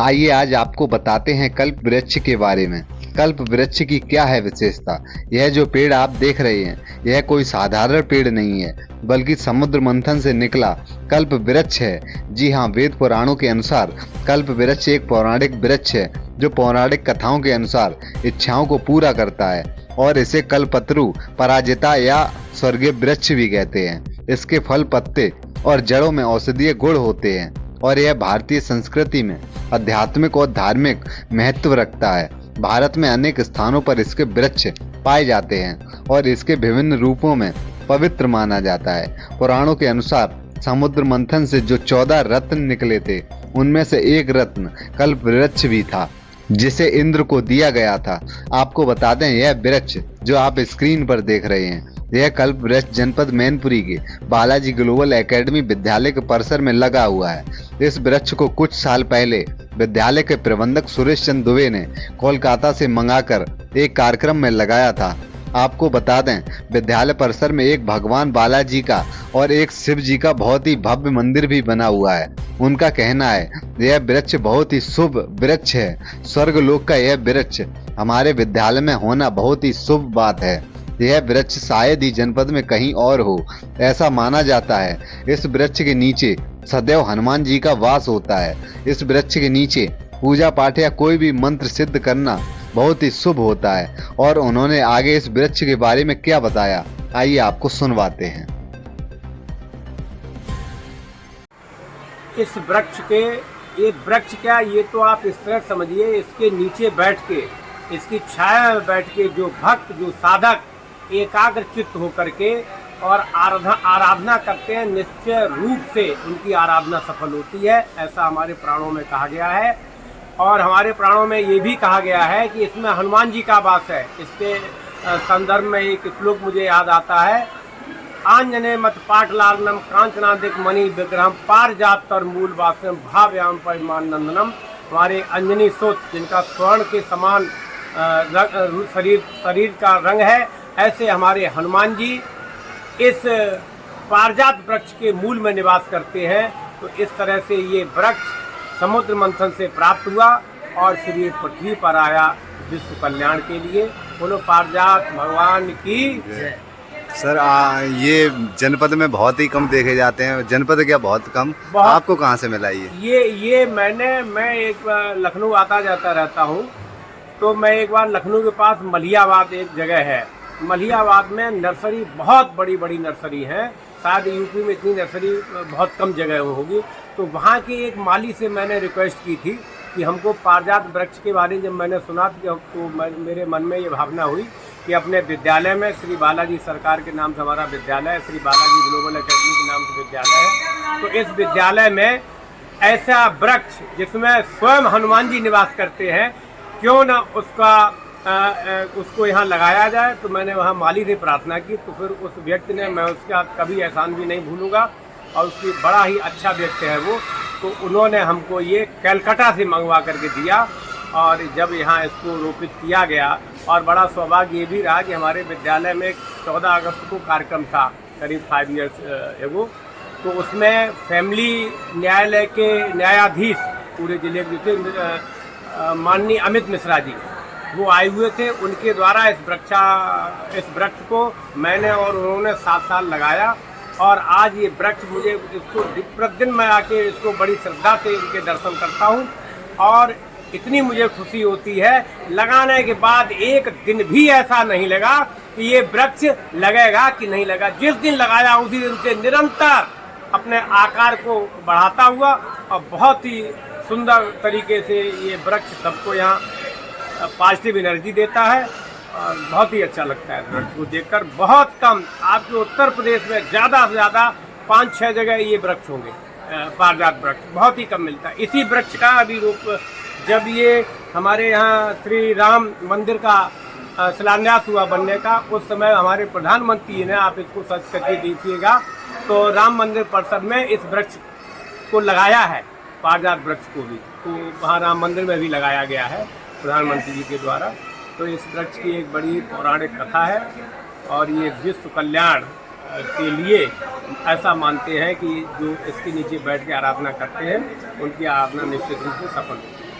आइए आज आपको बताते हैं कल्प वृक्ष के बारे में। कल्प वृक्ष की क्या है विशेषता। यह जो पेड़ आप देख रहे हैं यह कोई साधारण पेड़ नहीं है, बल्कि समुद्र मंथन से निकला कल्प वृक्ष है। जी हाँ, वेद पुराणों के अनुसार कल्प वृक्ष एक पौराणिक वृक्ष है जो पौराणिक कथाओं के अनुसार इच्छाओं को पूरा करता है, और इसे कल्पतरु, पराजिता या स्वर्गीय वृक्ष भी कहते हैं। इसके फल, पत्ते और जड़ों में औषधीय गुण होते हैं और यह भारतीय संस्कृति में आध्यात्मिक और धार्मिक महत्व रखता है। भारत में अनेक स्थानों पर इसके वृक्ष पाए जाते हैं और इसके विभिन्न रूपों में पवित्र माना जाता है। पुराणों के अनुसार समुद्र मंथन से जो 14 रत्न निकले थे, उनमें से एक रत्न कल्प वृक्ष भी था, जिसे इंद्र को दिया गया था। आपको बता दें, यह वृक्ष जो आप स्क्रीन पर देख रहे हैं, यह कल्प वृक्ष जनपद मैनपुरी के बालाजी ग्लोबल एकेडमी विद्यालय के परिसर में लगा हुआ है। इस वृक्ष को कुछ साल पहले विद्यालय के प्रबंधक सुरेश चंद्र दुबे ने कोलकाता से मंगाकर एक कार्यक्रम में लगाया था। आपको बता दें, विद्यालय परिसर में एक भगवान बालाजी का और एक शिव जी का बहुत ही भव्य मंदिर भी बना हुआ है। उनका कहना है यह वृक्ष बहुत ही शुभ वृक्ष है। स्वर्ग लोक का यह वृक्ष हमारे विद्यालय में होना बहुत ही शुभ बात है। यह वृक्ष शायद ही जनपद में कहीं और हो, ऐसा माना जाता है। इस वृक्ष के नीचे सदैव हनुमान जी का वास होता है। इस वृक्ष के नीचे पूजा पाठ या कोई भी मंत्र सिद्ध करना बहुत ही शुभ होता है। और उन्होंने आगे इस वृक्ष के बारे में क्या बताया, आइए आपको सुनवाते हैं। इस वृक्ष के, ये वृक्ष क्या, ये तो आप इस तरह समझिए, इसके नीचे बैठ के, इसकी छाया में बैठ के जो भक्त, जो साधक एकाग्र चित्त होकर के और आराधना करते हैं, निश्चय रूप से उनकी आराधना सफल होती है, ऐसा हमारे प्राणों में कहा गया है। और हमारे प्राणों में ये भी कहा गया है कि इसमें हनुमान जी का वास है। इसके संदर्भ में एक श्लोक मुझे याद आता है, आंजने मत पाटलालनम कांचनादिक मणि विग्रहम पारिजातर मूल वासम भाव्याम परिमान नंदनम। हमारे अंजनी सोत, जिनका स्वर्ण के समान शरीर का रंग है, ऐसे हमारे हनुमान जी इस पारिजात वृक्ष के मूल में निवास करते हैं। तो इस तरह से ये वृक्ष समुद्र मंथन से प्राप्त हुआ और फिर ये पृथ्वी पर आया विश्व कल्याण के लिए। बोलो पारिजात भगवान की जय। सर ये जनपद में बहुत ही कम देखे जाते हैं। जनपद क्या, बहुत कम। आपको कहाँ से मिला ये मैं एक बार लखनऊ आता जाता रहता हूँ, तो मैं एक बार लखनऊ के पास मलियाबाद एक जगह है, मलियाबाद में नर्सरी, बहुत बड़ी बड़ी नर्सरी है, शायद यूपी में इतनी नर्सरी बहुत कम जगह होगी। तो वहाँ के एक माली से मैंने रिक्वेस्ट की थी कि हमको पारिजात वृक्ष के बारे में जब मैंने सुना तो मेरे मन में ये भावना हुई कि अपने विद्यालय में, श्री बालाजी सरकार के नाम से हमारा विद्यालय है, श्री बालाजी ग्लोबल एकेडमी के नाम से विद्यालय है, तो इस विद्यालय में ऐसा वृक्ष जिसमें स्वयं हनुमान जी निवास करते हैं, क्यों न उसको यहाँ लगाया जाए। तो मैंने वहाँ माली से प्रार्थना की, तो फिर उस व्यक्ति ने, मैं उसका कभी एहसान भी नहीं भूलूंगा, और उसकी बड़ा ही अच्छा व्यक्ति है वो, तो उन्होंने हमको ये कलकत्ता से मंगवा करके दिया। और जब यहाँ इसको रोपित किया गया, और बड़ा सौभाग्य ये भी रहा कि हमारे विद्यालय में 14 अगस्त को कार्यक्रम था, करीब 5 ईयर्स एगो, तो उसमें फैमिली न्यायालय के न्यायाधीश पूरे जिले के थे, माननीय अमित मिश्रा जी, वो आए हुए थे। उनके द्वारा इस वृक्ष को मैंने और उन्होंने 7 साल लगाया, और आज ये वृक्ष, मुझे इसको प्रतिदिन मैं आके इसको बड़ी श्रद्धा से इनके दर्शन करता हूँ, और इतनी मुझे खुशी होती है। लगाने के बाद एक दिन भी ऐसा नहीं लगा कि ये वृक्ष लगेगा कि नहीं लगा। जिस दिन लगाया उसी दिन से निरंतर अपने आकार को बढ़ाता हुआ, और बहुत ही सुंदर तरीके से ये वृक्ष सबको यहाँ पॉजिटिव एनर्जी देता है, और बहुत ही अच्छा लगता है वृक्ष को देखकर। बहुत कम, आपके उत्तर प्रदेश में ज़्यादा से ज़्यादा 5-6 जगह ये वृक्ष होंगे, पारिजात वृक्ष बहुत ही कम मिलता है। इसी वृक्ष का अभी रूप, जब ये हमारे यहाँ श्री राम मंदिर का शिलान्यास हुआ बनने का, उस समय हमारे प्रधानमंत्री ने, आप इसको सर्च करके देखिएगा, तो राम मंदिर परिसर में इस वृक्ष को लगाया है, पारिजात वृक्ष को भी, तो वहाँ राम मंदिर में भी लगाया गया है प्रधानमंत्री जी के द्वारा। तो इस वृक्ष की एक बड़ी पौराणिक कथा है, और ये विश्व कल्याण के लिए ऐसा मानते हैं कि जो इसके नीचे बैठ के आराधना करते हैं उनकी आराधना निश्चित रूप से सफल होती है।